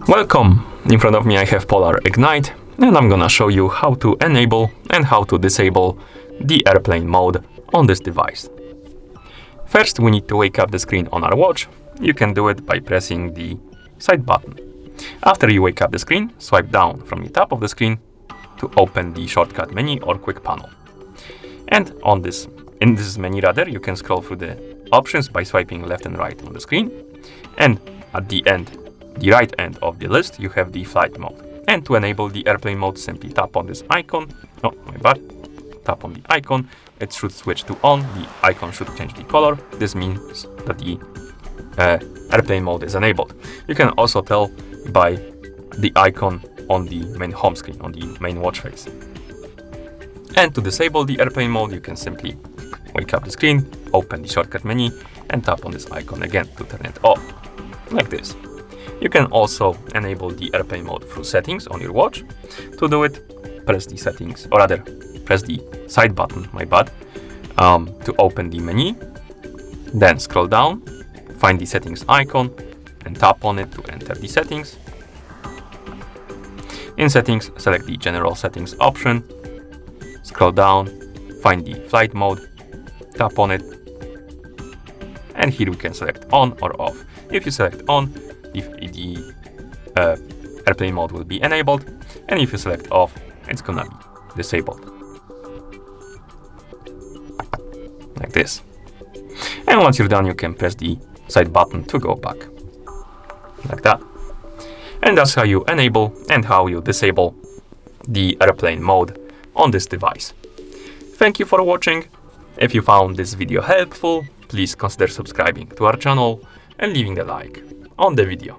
Welcome! In front of me I have Polar Ignite, and I'm gonna show you how to enable and how to disable the airplane mode on this device. First, we need to wake up the screen on our watch. You can do it by pressing the side button. After you wake up the screen, swipe down from the top of the screen to open the shortcut menu or quick panel. And in this menu rather, you can scroll through the options by swiping left and right on the screen. And at the right end of the list, you have the flight mode. And to enable the airplane mode, simply tap on this icon. Oh, my bad. Tap on the icon. It should switch to on. The icon should change the color. This means that the airplane mode is enabled. You can also tell by the icon on the main home screen, on the main watch face. And to disable the airplane mode, you can simply wake up the screen, open the shortcut menu, and tap on this icon again to turn it off, like this. You can also enable the airplane mode through settings on your watch. To do it, press the settings, or rather, press the side button, my bad, to open the menu. Then scroll down, find the settings icon, and tap on it to enter the settings. In settings, select the general settings option, scroll down, find the flight mode, tap on it, and here we can select on or off. If you select on, the airplane mode will be enabled, and if you select off, it's gonna be disabled. Like this. And once you're done, you can press the side button to go back. Like that. And that's how you enable and how you disable the airplane mode on this device. Thank you for watching. If you found this video helpful, please consider subscribing to our channel and leaving a like on the video.